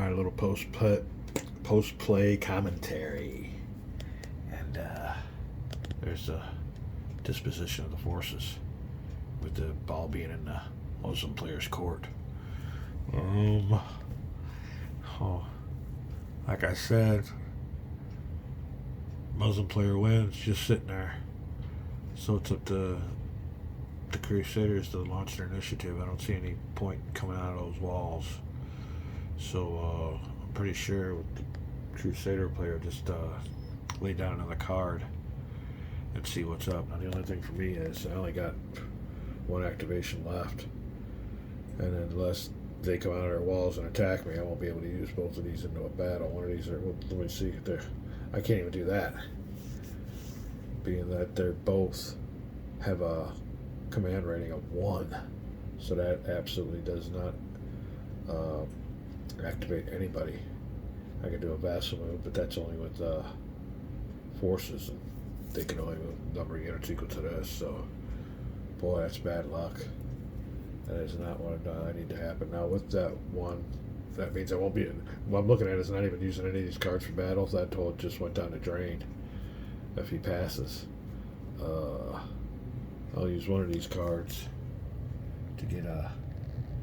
Alright, a little post play commentary. And there's the disposition of the forces with the ball being in the Muslim player's court. Oh, like I said, Muslim player wins, just sitting there. So it's up to the Crusaders to launch their initiative. I don't see any point coming out of those walls. So I'm pretty sure the Crusader player just lay down another card and see what's up. Now the only thing for me is I only got one activation left, and unless they come out of their walls and attack me, I won't be able to use both of these into a battle. One of these are, let me see, I can't even do that, being that they're both have a command rating of 1, so that absolutely does not activate anybody. I can do a vassal move, but that's only with forces, and they can only move number of units equal to this. So, boy, that's bad luck. That is not what I need to happen. Now, with that 1, that means I won't be. What I'm looking at is not even using any of these cards for battles. That total just went down the drain if he passes. I'll use one of these cards to get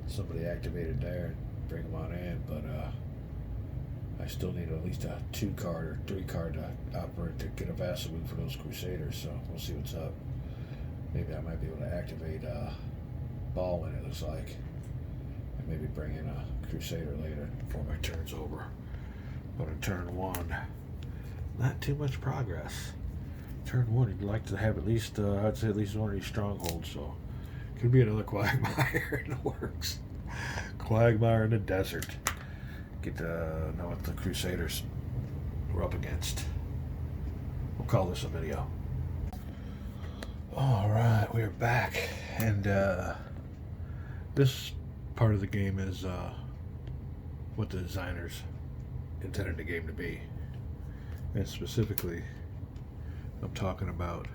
somebody activated there and bring them on in, but I still need at least a 2 card or 3 card to operate to get a vassal move for those Crusaders, so we'll see what's up. Maybe I might be able to activate Baldwin, it looks like, and maybe bring in a Crusader later before my turn's over. But in turn 1, not too much progress. Turn 1, you'd like to have at least, I'd say at least one of these strongholds, so could be another Quagmire in the works. Quagmire in the desert. Get to know what the Crusaders were up against. We'll call this a video. Alright, we're back, and this part of the game is what the designers intended the game to be. And specifically, I'm talking about.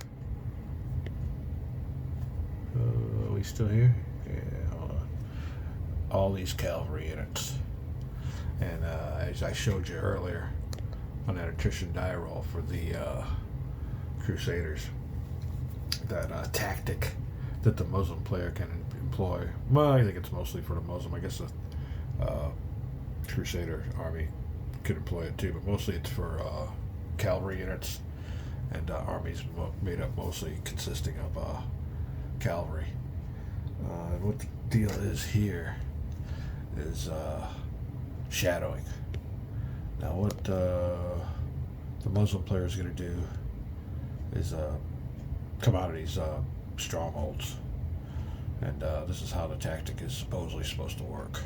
Are we still here? Yeah, hold on. All these cavalry units. And as I showed you earlier on that attrition die roll for the Crusaders, that tactic that the Muslim player can employ. Well, I think it's mostly for the Muslim. I guess the Crusader army could employ it too, but mostly it's for cavalry units and armies made up mostly consisting of cavalry. And what the deal is here is shadowing. Now what the Muslim player is going to do is come out of these strongholds, and this is how the tactic is supposedly supposed to work.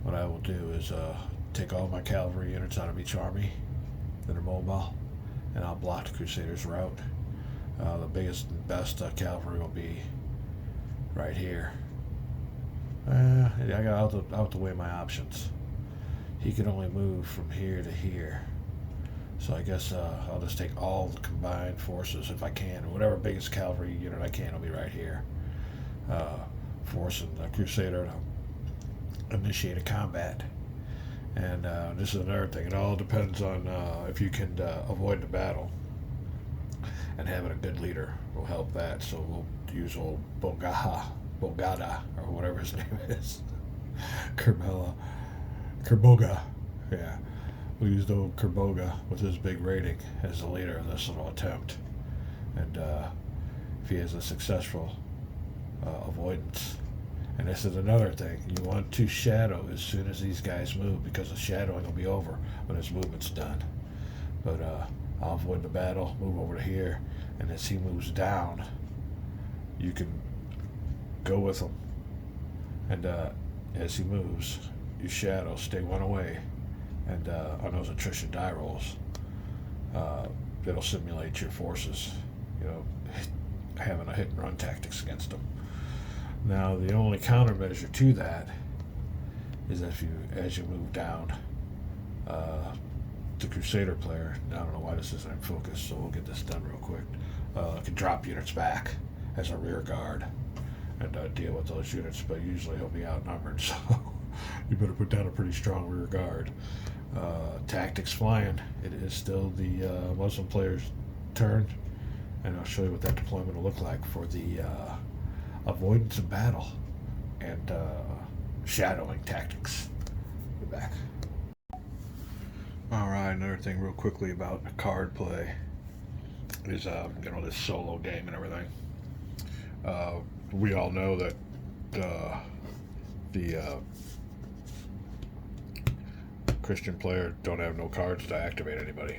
What I will do is take all my cavalry units out of each army that are mobile, and I'll block the Crusaders' route. The biggest and best cavalry will be right here. I got out the way my options. He can only move from here to here. So I guess I'll just take all the combined forces if I can, or whatever biggest cavalry unit I can will be right here. Forcing the Crusader to initiate a combat. And this is another thing. It all depends on if you can avoid the battle. And having a good leader will help that. So we'll use old Bogada, or whatever his name is. Kerboga. Yeah. We'll use the old Kerboga with his big rating as the leader of this little attempt. And if he has a successful avoidance. And this is another thing. You want to shadow as soon as these guys move, because the shadowing will be over when his movement's done. But I'll avoid the battle, move over to here, and as he moves down, you can go with him. And as he moves, you shadow, stay 1 away, and on those attrition die rolls, it'll simulate your forces, having a hit and run tactics against them. Now, the only countermeasure to that is that as you move down, the Crusader player, I don't know why this isn't in focus, so we'll get this done real quick, can drop units back as a rear guard and deal with those units, but usually he'll be outnumbered, so you better put down a pretty strong rear guard. Tactics flying. It is still the Muslim player's turn, and I'll show you what that deployment will look like for the avoidance of battle and shadowing tactics. Be back. All right, another thing real quickly about card play is this solo game and everything. We all know that the Christian player don't have no cards to activate anybody.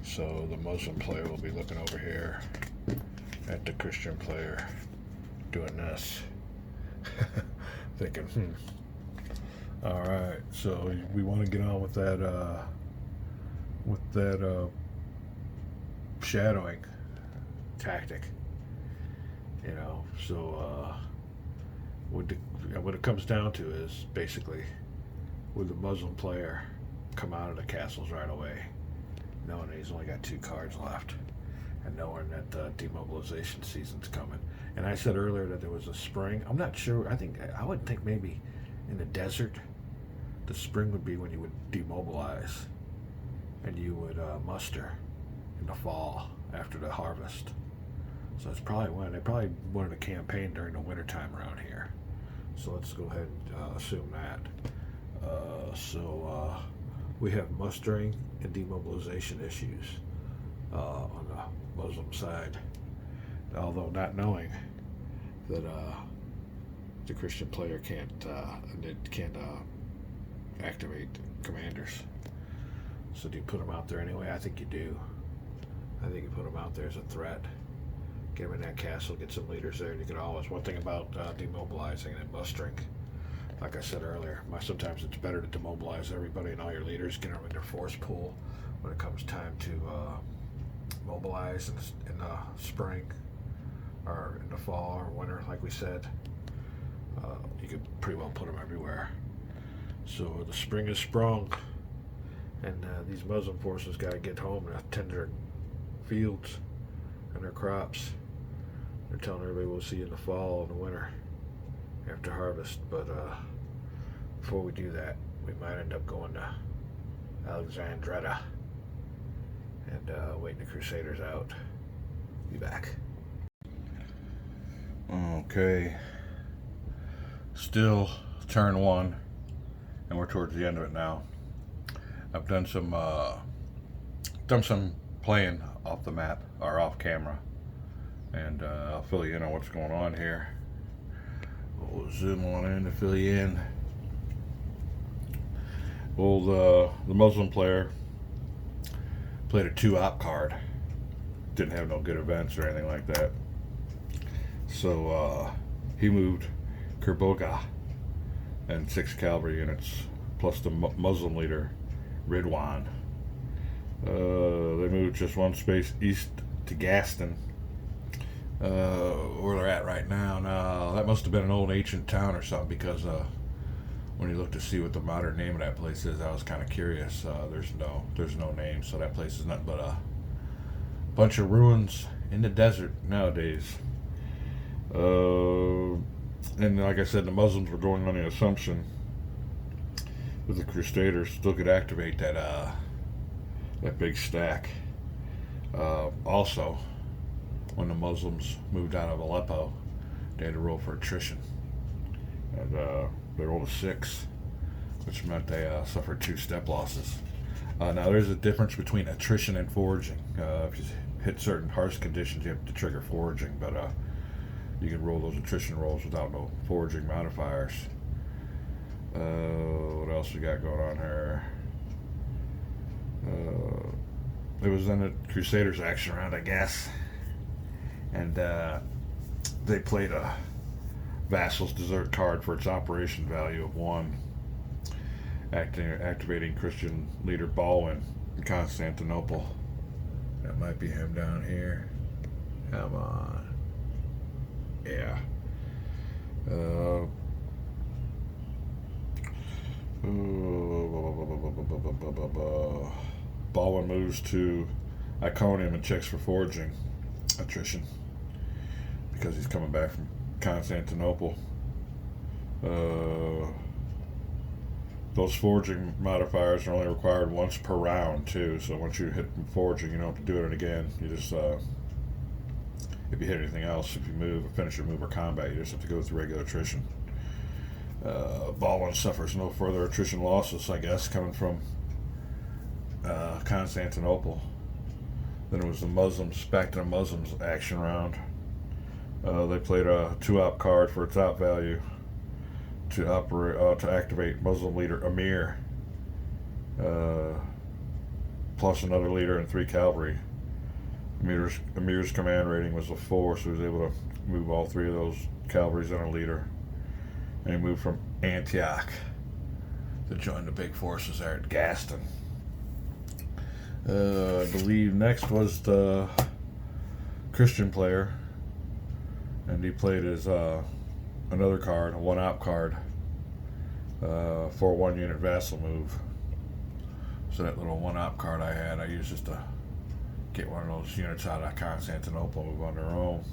So the Muslim player will be looking over here at the Christian player doing this. Thinking, all right, so we want to get on with that shadowing tactic. So what it comes down to is basically, would the Muslim player come out of the castles right away, knowing that he's only got 2 cards left, and knowing that demobilization season's coming? And I said earlier that there was a spring. I'm not sure. I would think maybe in the desert, the spring would be when you would demobilize, and you would muster in the fall after the harvest. So it's probably when they probably wanted a campaign during the wintertime around here. So let's go ahead and assume that. We have mustering and demobilization issues on the Muslim side, although not knowing that the Christian player can't activate commanders. So do you put them out there anyway? I think you do. I think you put them out there as a threat. Get them in that castle, get some leaders there. You can always, one thing about demobilizing and mustering, like I said earlier, sometimes it's better to demobilize everybody and all your leaders, get them in their force pool when it comes time to mobilize in the spring or in the fall or winter, like we said. You could pretty well put them everywhere. So the spring is sprung, and these Muslim forces got to get home and attend their fields and their crops. They're telling everybody we'll see you in the fall and the winter after harvest. But before we do that, we might end up going to Alexandretta and waiting the Crusaders out. Be back. Okay. Still turn 1, and we're towards the end of it now. I've done some playing off the map or off camera, and I'll fill you in on what's going on here. We'll zoom on in to fill you in. Well, the Muslim player played a 2-op card. Didn't have no good events or anything like that. So he moved Kerboga and 6 cavalry units plus the Muslim leader Ridwan. They moved just 1 space east to Gaston, where they're at right now. Now that must have been an old ancient town or something, because when you look to see what the modern name of that place is, I was kind of curious. There's no name, so that place is nothing but a bunch of ruins in the desert nowadays. And like I said, the Muslims were going on the assumption that the Crusaders still could activate that big stack. Also, when the Muslims moved out of Aleppo, they had to roll for attrition, and they rolled a 6, which meant they suffered 2 step losses. Now there's a difference between attrition and foraging. If you hit certain harsh conditions, you have to trigger foraging, but you can roll those attrition rolls without no foraging modifiers. What else we got going on here? It was in the Crusaders action round, I guess, and they played a Vassal's Desert card for its operation value of 1, activating Christian leader Baldwin in Constantinople. That might be him down here. Come on. Yeah. Baldwin moves to Iconium and checks for foraging attrition because he's coming back from Constantinople. those forging modifiers are only required once per round too. So once you hit forging, you don't have to do it again. You just if you hit anything else, if you move, finish your move or combat, you just have to go through regular attrition. Baldwin suffers no further attrition losses, I guess, coming from Constantinople. Then it was the Muslims, back to the Muslims action round. They played a 2-op card for its op value to activate Muslim leader Amir, plus another leader and 3 cavalry. Amir's command rating was a 4, so he was able to move all 3 of those cavalries and a leader. And he moved from Antioch to join the big forces there at Gaston. I believe next was the Christian player, and he played his another card, a 1-op card, for a 1-unit vassal move. So that little 1-op card I had, I used just to get one of those units out of Constantinople, move on their own.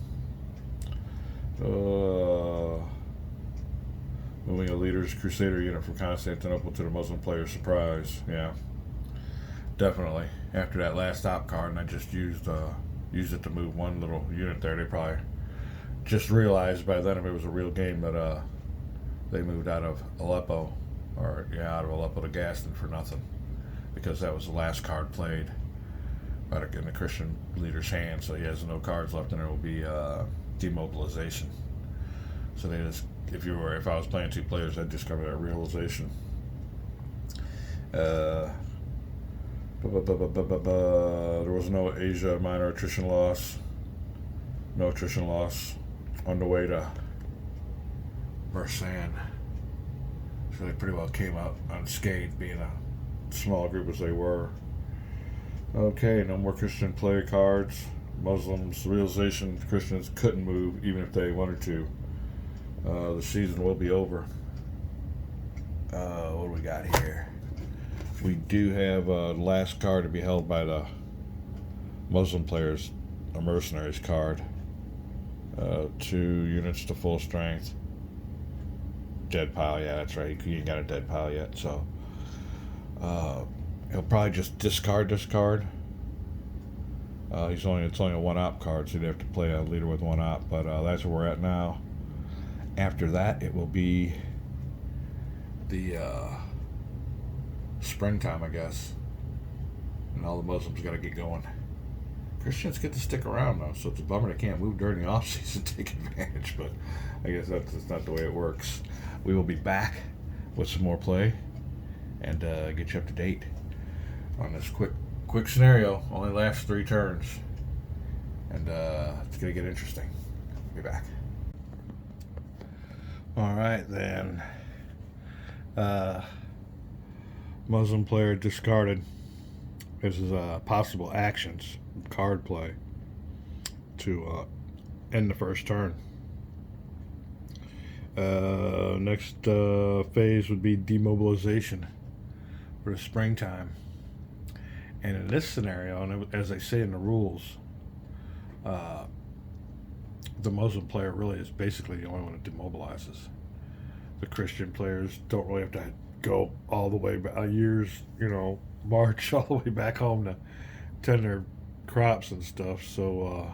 Moving a leader's Crusader unit from Constantinople to the Muslim player's surprise. Yeah, definitely. After that last op card, and I just used it to move one little unit there. They probably just realized by then if it was a real game that they moved out of Aleppo, out of Aleppo to Gaston for nothing, because that was the last card played in the Christian leader's hand. So he has no cards left, and there will be demobilization. So they just, if I was playing 2 players, I'd just come to that realization. There was no Asia minor attrition loss. No attrition loss on the way to Mersan. So they pretty well came out unscathed, being a small group as they were. Okay, no more Christian player cards. Muslims, realization Christians couldn't move even if they wanted to. The season will be over. What do we got here? We do have a last card to be held by the Muslim players, a mercenaries card. 2 units to full strength. Dead pile, yeah, that's right. He ain't got a dead pile yet, so he'll probably just discard this card. It's only a 1-op card, so you'd have to play a leader with 1-op, but that's where we're at now. After that, it will be the springtime, I guess, and all the Muslims got to get going. Christians get to stick around though, so it's a bummer they can't move during the off season to take advantage, but I guess that's not the way it works. We will be back with some more play and get you up to date on this quick scenario. Only lasts 3 turns, and it's gonna get interesting. Be back. All right then. Muslim player discarded. This is possible actions, card play, to end the first turn. Next phase would be demobilization for the springtime. And in this scenario, and as they say in the rules, the Muslim player really is basically the only one that demobilizes. The Christian players don't really have to go all the way back, march all the way back home to tend their crops and stuff. So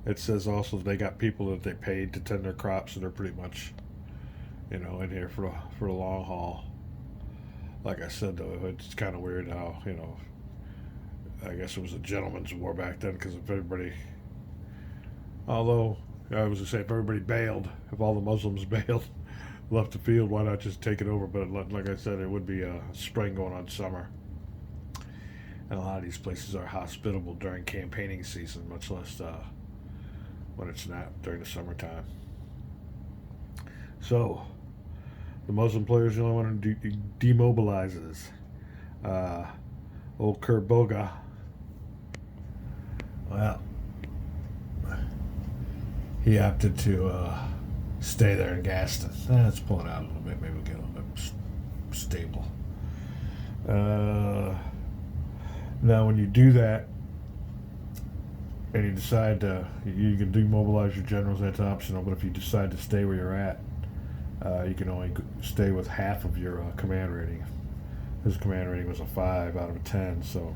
it says also they got people that they paid to tend their crops, and they're pretty much, in here for the long haul. Like I said, though, it's kind of weird how, I guess it was a gentleman's war back then, because if everybody, although I was going to say, if everybody bailed, if all the Muslims bailed, left the field, why not just take it over? But like I said, it would be spring going on summer, and a lot of these places are hospitable during campaigning season, much less when it's not during the summertime. So the Muslim players, the only one who demobilizes. Old Kerboga. Well, he opted to stay there in Gaston. Let's pull it out a little bit. Maybe we'll get a little bit stable. Now, when you do that, and you decide you can demobilize your generals, that's optional. But if you decide to stay where you're at, you can only stay with half of your command rating. His command rating was a 5 out of a 10, so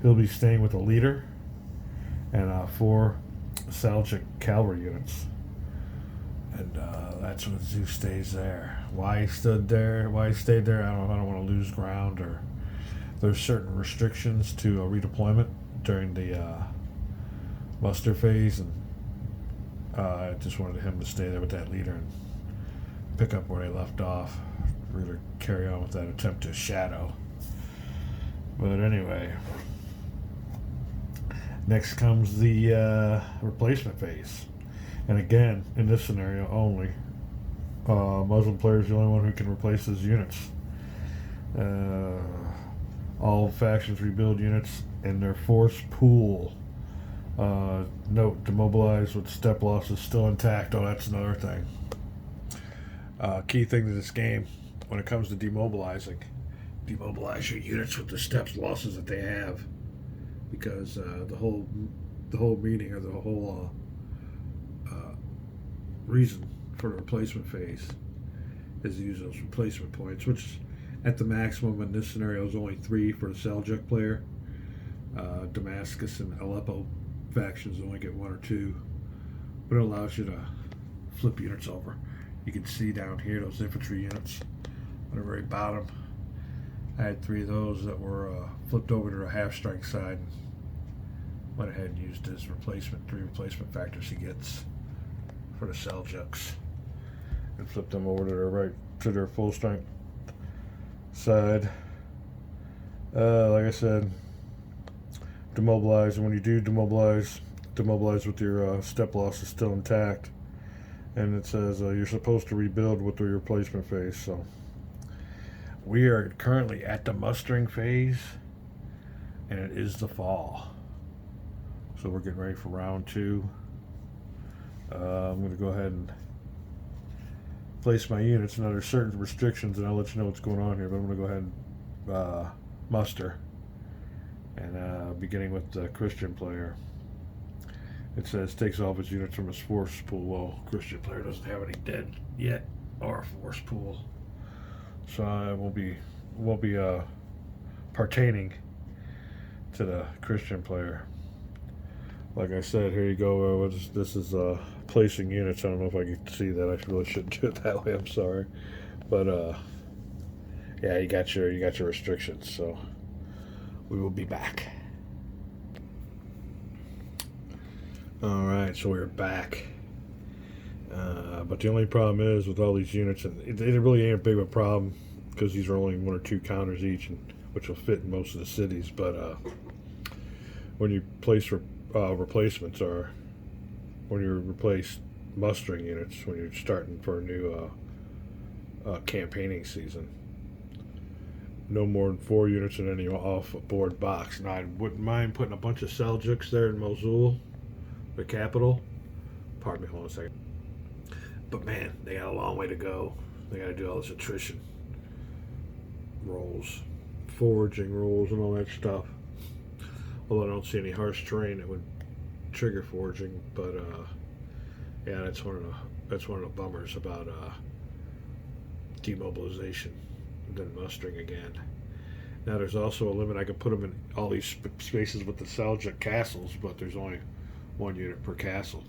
he'll be staying with a leader and 4 Seljuk cavalry units. And that's when Zeus stays there. Why he stayed there, I don't want to lose ground, or there's certain restrictions to redeployment during the muster phase, and I just wanted him to stay there with that leader and pick up where they left off, really carry on with that attempt to shadow. But anyway, next comes the replacement phase. And again, in this scenario only, Muslim player is the only one who can replace his units. All factions rebuild units in their force pool. Note, demobilize with step losses still intact. Oh, that's another thing. Key thing to this game, when it comes to demobilize your units with the steps losses that they have, because the whole meaning, or the whole reason for the replacement phase is to use those replacement points, which at the maximum in this scenario is only 3 for the Seljuk player. Damascus and Aleppo factions only get 1 or 2, but it allows you to flip units over. You can see down here those infantry units on the very bottom. I had 3 of those that were flipped over to the half strength side, and went ahead and used his replacement, 3 replacement factors he gets for the Seljuks, and flip them over to their full strength side. Like I said, demobilize, and when you do demobilize with your step losses still intact, and it says you're supposed to rebuild with the replacement phase. So we are currently at the mustering phase, and it is the fall, so we're getting ready for round 2. I'm going to go ahead and place my units. Now there's certain restrictions, and I'll let you know what's going on here, but I'm going to go ahead and muster, and beginning with the Christian player. It says takes all of his units from his force pool. Well, Christian player doesn't have any dead yet, or a force pool, so I won't be pertaining to the Christian player. Like I said, here you go. This is placing units. I don't know if I can see that. I really shouldn't do it that way. I'm sorry, but yeah, you got your restrictions. So we will be back. All right, so we're back. But the only problem is with all these units, and it really ain't a big of a problem because these are only 1 or 2 counters each, and which will fit in most of the cities. But when you place replacements, or when you replace mustering units, when you're starting for a new campaigning season, no more than 4 units in any off-board box. Now, I wouldn't mind putting a bunch of Seljuks there in Mosul, the capital. Pardon me, hold on a second. But man, they got a long way to go. They got to do all this attrition rolls, foraging rolls, and all that stuff. Although I don't see any harsh terrain that would trigger foraging, but yeah, that's one of the bummers about demobilization and then mustering again. Now there's also a limit. I could put them in all these spaces with the Seljuk castles, but there's only 1 unit per castle.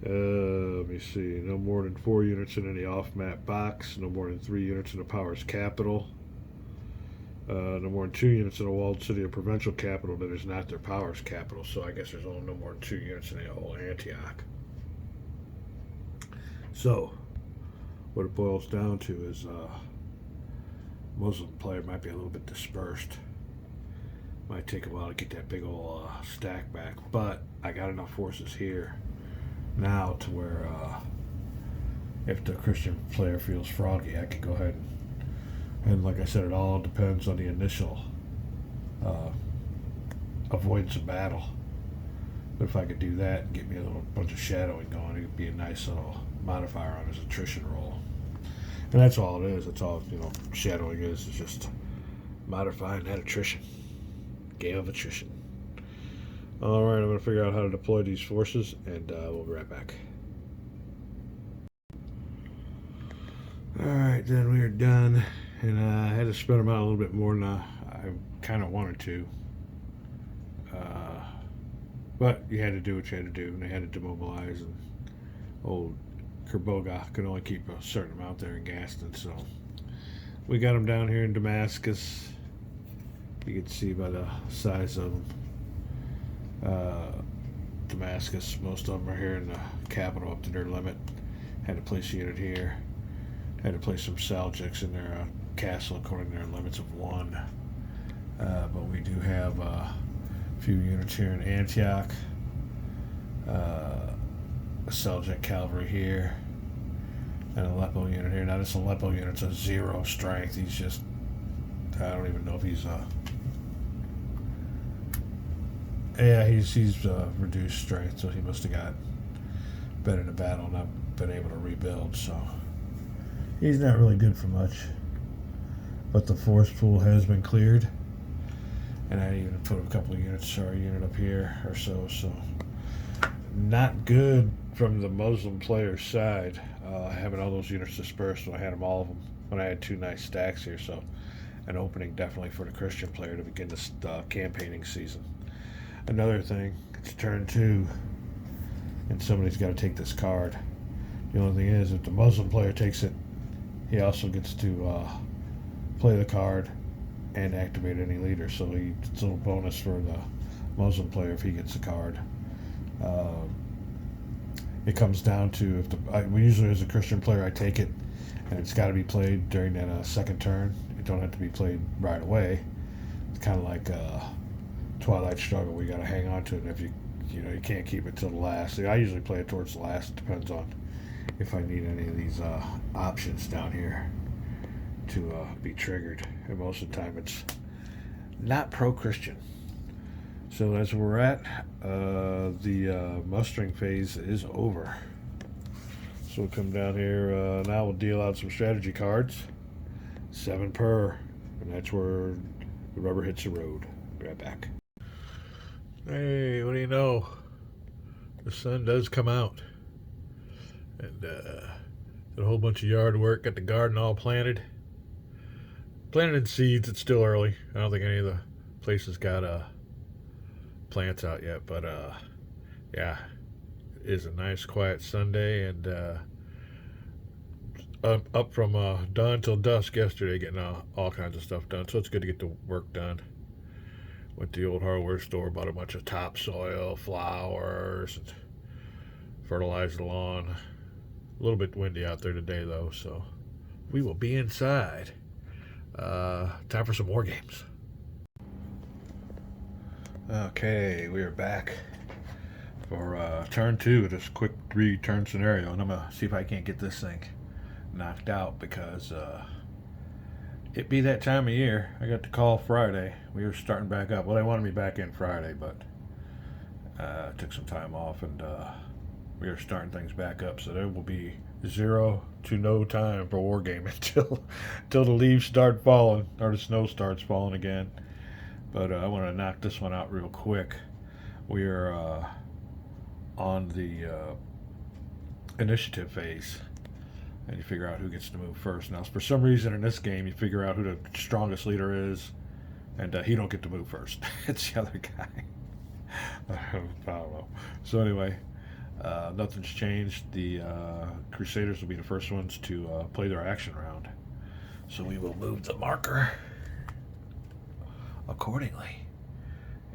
Let me see. No more than 4 units in any off-map box. No more than 3 units in a power's capital. No more than 2 units in a walled city or provincial capital that is not their power's capital. So I guess there's only no more than 2 units in the whole Antioch. So what it boils down to is Muslim player might be a little bit dispersed. Might take a while to get that big old stack back, but I got enough forces here now to where if the Christian player feels froggy, I can go ahead and like I said, it all depends on the initial avoidance of battle. But if I could do that and get me a little bunch of shadowing going, it would be a nice little modifier on his attrition roll. And that's all it is. That's all shadowing is just modifying that attrition. Game of attrition. Alright, I'm going to figure out how to deploy these forces, and we'll be right back. right, then we are done, and I had to spread them out a little bit more than I kind of wanted to. But you had to do what you had to do, and they had to demobilize, and old Kerboga could only keep a certain amount there in Gaston, so we got them down here in Damascus. You can see by the size of them. Damascus, most of them are here in the capital up to their limit. Had to place a unit here. Had to place some Seljuks in their castle according to their limits of 1. But we do have a few units here in Antioch. A Seljuk cavalry here. And an Aleppo unit here. Now this Aleppo unit's a 0 strength. He's just, I don't even know if he's he's reduced strength, so he must have got better in the battle and not been able to rebuild, so he's not really good for much. But the force pool has been cleared, and I even put a couple of units, or a unit up here or so not good from the Muslim player's side, having all those units dispersed when I had all of them, when I had 2 nice stacks here, so an opening definitely for the Christian player to begin this campaigning season. Another thing, it's turn 2, and somebody's got to take this card. The only thing is, if the Muslim player takes it, he also gets to play the card and activate any leader. So it's a little bonus for the Muslim player if he gets the card. It comes down to we usually, as a Christian player, I take it, and it's got to be played during that second turn. It don't have to be played right away. It's kind of like Twilight Struggle. We got to hang on to it. And if you can't keep it till the last. I usually play it towards the last. It depends on if I need any of these options down here to be triggered. And most of the time it's not pro-Christian. So as we're at, the mustering phase is over. So we'll come down here. Now we'll deal out some strategy cards. 7 per. And that's where the rubber hits the road. Be right back. Hey, what do you know? The sun does come out. And did a whole bunch of yard work, got the garden all planted. Planted in seeds, it's still early. I don't think any of the places got plants out yet, but yeah, it is a nice quiet Sunday, and up from dawn till dusk yesterday getting all kinds of stuff done, so it's good to get the work done. Went to the old hardware store, bought a bunch of topsoil, flowers, and fertilized the lawn. A little bit windy out there today, though, so we will be inside. Time for some war games. Okay, we are back for turn 2 of this quick 3-turn scenario, and I'm going to see if I can't get this thing knocked out, because it be that time of year. I got the call Friday. We were starting back up. Well, they wanted me back in Friday, but took some time off, and we are starting things back up. So there will be 0 to no time for war game until the leaves start falling, or the snow starts falling again. But I want to knock this one out real quick. We are on the initiative phase. And you figure out who gets to move first. Now, for some reason in this game, you figure out who the strongest leader is, and he don't get to move first. It's the other guy. I don't know. So anyway, nothing's changed. The Crusaders will be the first ones to play their action round. So we will move the marker accordingly.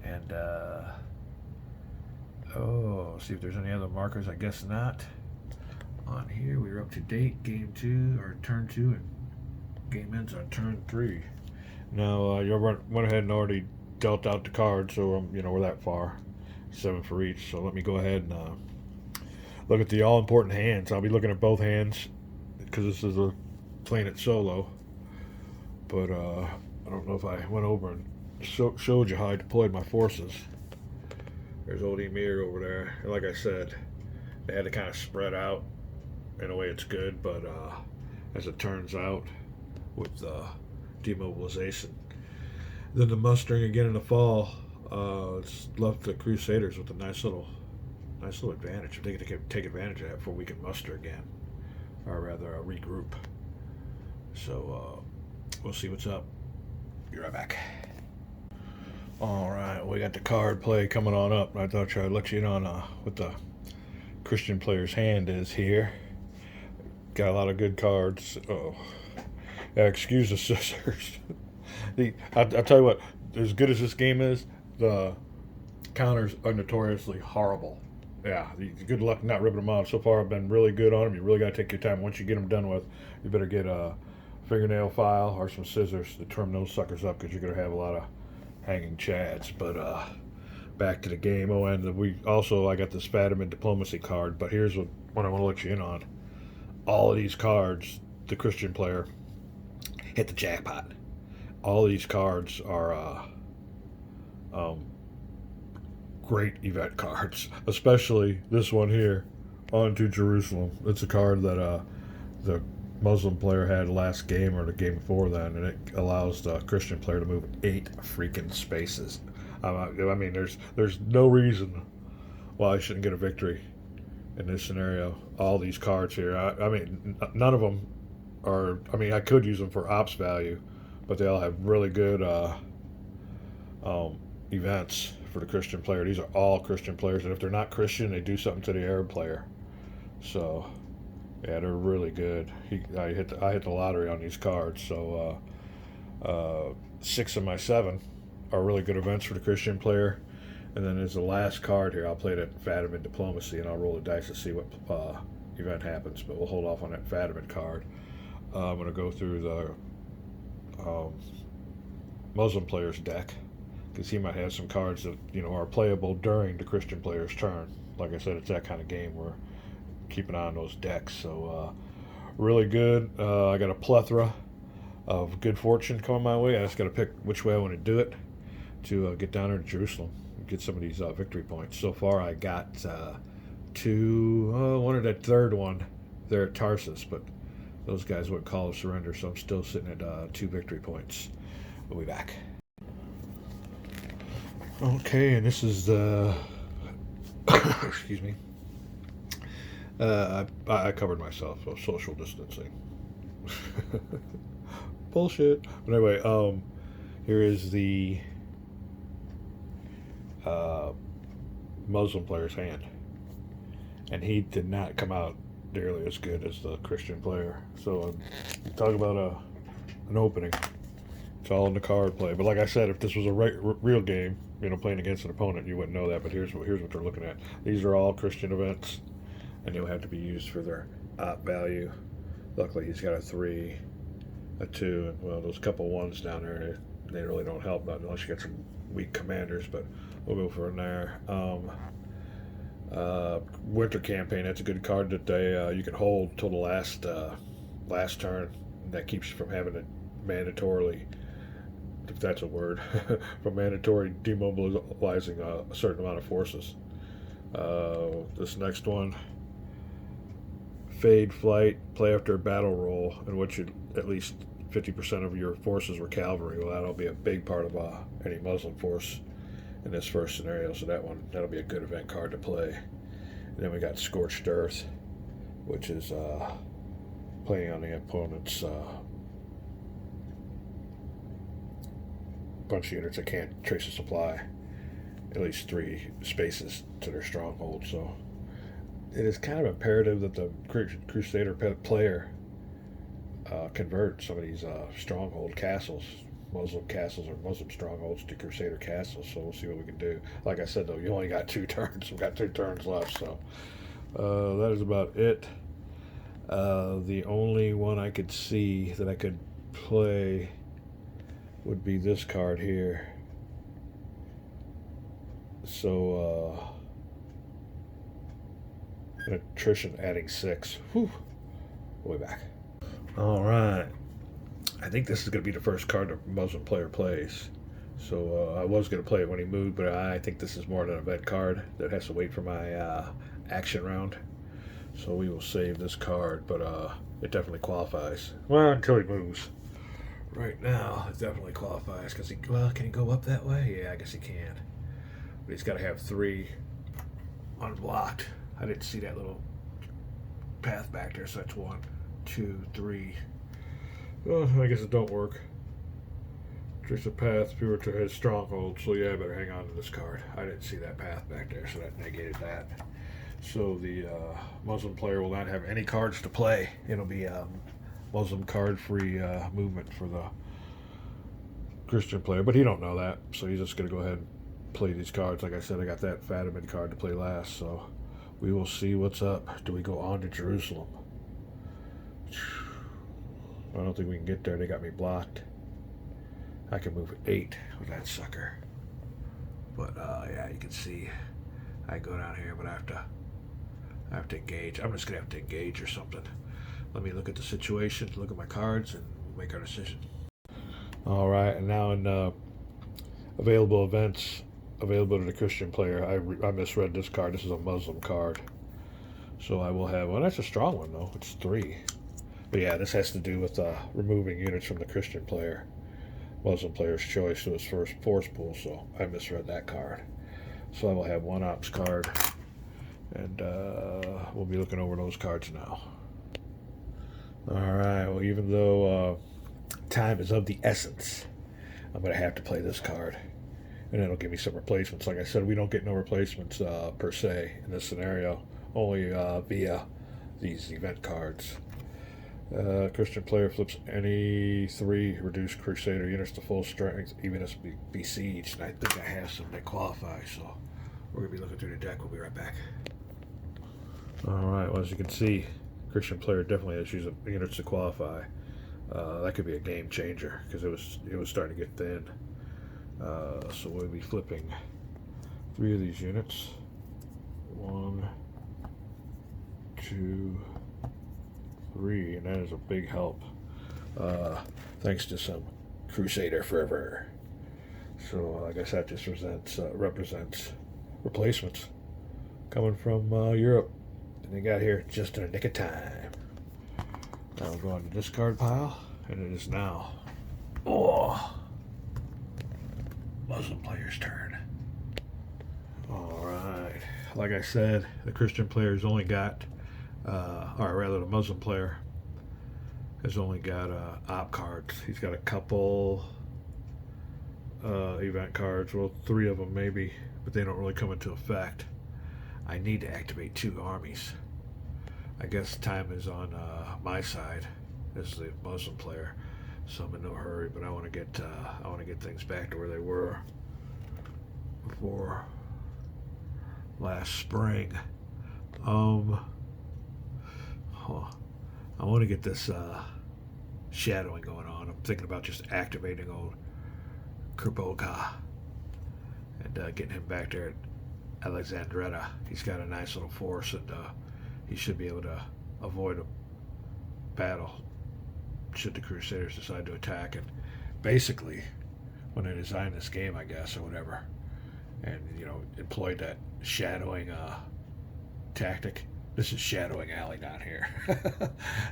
And, see if there's any other markers. I guess not. On here, we're up to date. Game 2, or turn 2, and game ends on turn 3. Now, you went ahead and already dealt out the cards, so we're that far. 7 for each. So let me go ahead and look at the all-important hands. I'll be looking at both hands because this is playing it solo. But I don't know if I went over and showed you how I deployed my forces. There's old Emir over there. And like I said, they had to kind of spread out. In a way, it's good, but as it turns out, with demobilization, then the mustering again in the fall, it's left the Crusaders with a nice little advantage. If they can take advantage of that before we can muster again, or rather regroup. So we'll see what's up. Be right back. All right, we got the card play coming on up. I thought I'd let you in on what the Christian player's hand is here. Got a lot of good cards. Oh, yeah, excuse the scissors. I'll tell you what, as good as this game is, the counters are notoriously horrible. Yeah, good luck not ripping them out. So far, I've been really good on them. You really got to take your time. Once you get them done with, you better get a fingernail file or some scissors to trim those suckers up, because you're going to have a lot of hanging chads. But back to the game. Oh, and I got this Fadiman Diplomacy card. But here's what I want to let you in on. All of these cards, the Christian player hit the jackpot. All of these cards are great event cards, especially this one here, On to Jerusalem. It's a card that the Muslim player had last game or the game before then, and it allows the Christian player to move 8 freaking spaces. I mean, there's no reason why I shouldn't get a victory in this scenario. All these cards here, I mean, none of them are. I mean, I could use them for ops value, but they all have really good events for the Christian player. These are all Christian players, and if they're not Christian, they do something to the Arab player. So, yeah, they're really good. I hit the lottery on these cards. So, 6 of my 7 are really good events for the Christian player. And then there's the last card here. I'll play that Fadiman Diplomacy, and I'll roll the dice to see what event happens. But we'll hold off on that Fadiman card. I'm going to go through the Muslim player's deck, because he might have some cards that are playable during the Christian player's turn. Like I said, it's that kind of game where keep an eye on those decks. So really good. I got a plethora of good fortune coming my way. I just got to pick which way I want to do it to get down there to Jerusalem and get some of these victory points. So far I got 2, one of that third one there at Tarsus, but those guys wouldn't call a surrender, so I'm still sitting at 2 victory points. We'll be back. Okay, and this is the excuse me. I covered myself, so social distancing. Bullshit. But anyway, here is the Muslim player's hand, and he did not come out nearly as good as the Christian player. So talk about an opening. It's all in the card play. But like I said, if this was a real game, playing against an opponent, you wouldn't know that. But here's what they're looking at. These are all Christian events, and they'll have to be used for their op value. Luckily, he's got a 3, a 2, and well, those couple 1s down there, they really don't help, not unless you get some weak commanders. But we'll go from there. Winter Campaign. That's a good card that you can hold till the last turn. That keeps you from having to mandatorily, if that's a word, from mandatory demobilizing a certain amount of forces. This next one, Fade Flight, play after a battle roll in which at least 50% of your forces were cavalry. Well, that'll be a big part of any Muslim force in this first scenario, so that'll be a good event card to play. And then we got Scorched Earth, which is playing on the opponent's bunch of units that can't trace a supply at least 3 spaces to their stronghold. So it is kind of imperative that the Crusader player convert some of these stronghold castles, Muslim castles or Muslim strongholds, to Crusader castles. So we'll see what we can do. Like I said, though, you only got 2 turns. We've got 2 turns left. So that is about it. The only one I could see that I could play would be this card here. So an attrition adding 6. Whew. We'll be back. All right. I think this is going to be the first card the Muslim player plays. So I was going to play it when he moved, but I think this is more of an event card that has to wait for my action round. So we will save this card, but it definitely qualifies. Well, until he moves. Right now, it definitely qualifies because can he go up that way? Yeah, I guess he can. But he's got to have 3 unblocked. I didn't see that little path back there, so that's 1, 2, 3. Well, I guess it don't work. Trace a path pure to his stronghold, so yeah, I better hang on to this card. I didn't see that path back there, so that negated that. So the Muslim player will not have any cards to play. It'll be Muslim card-free movement for the Christian player, but he don't know that, so he's just going to go ahead and play these cards. Like I said, I got that Fatimid card to play last, so we will see what's up. Do we go on to Jerusalem? I don't think we can get there. They got me blocked. I can move 8 with that sucker. But yeah, you can see I go down here, but I have to engage. I'm just gonna have to engage or something. Let me look at the situation, look at my cards, and we'll make our decision. All right, and now in available events available to the Christian player, I misread this card. This is a Muslim card, so I will have. Well, that's a strong one though. It's 3. But yeah, this has to do with removing units from the Christian player. Muslim player's choice to his first force pool, so I misread that card. So I will have 1 ops card, and we'll be looking over those cards now. Alright, well, even though time is of the essence, I'm going to have to play this card. And it'll give me some replacements. Like I said, we don't get no replacements per se in this scenario, only via these event cards. Christian player flips any 3 reduced Crusader units to full strength, even as besieged. And I think I have some that qualify, so we're going to be looking through the deck. We'll be right back. Alright, well, as you can see, Christian player definitely has used units to qualify. That could be a game changer, because it was starting to get thin. So we'll be flipping 3 of these units. 1, 2, 3, and that is a big help, thanks to some Crusader fervor. So I guess that just represents replacements coming from Europe, and they got here just in a nick of time. Now we'll go on the discard pile, and it is now Muslim player's turn. Alright, like I said, the Christian player's only got or rather the Muslim player has only got op cards. He's got a couple event cards, well, 3 of them maybe, but they don't really come into effect. I need to activate 2 armies. I guess time is on my side as the Muslim player, so I'm in no hurry, but I want to get things back to where they were before last spring. I want to get this shadowing going on. I'm thinking about just activating old Kurboga and getting him back there at Alexandretta. He's got a nice little force, and he should be able to avoid a battle should the Crusaders decide to attack. And basically, when I designed this game, I guess, or whatever, and employed that shadowing tactic. This is shadowing alley down here.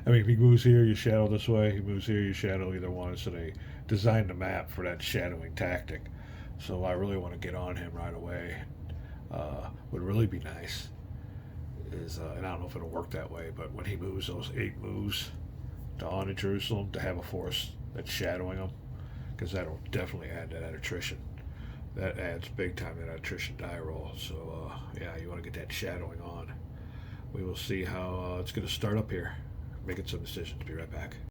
I mean, if he moves here, you shadow this way. He moves here, you shadow either one. So they designed the map for that shadowing tactic. So I really want to get on him right away. Would really be nice is, and I don't know if it'll work that way, but when he moves those 8 moves to on to Jerusalem, to have a force that's shadowing him, because that'll definitely add to that attrition. That adds big time to that attrition die roll. So yeah, you want to get that shadowing on. We will see how it's going to start up here. Making some decisions. Be right back.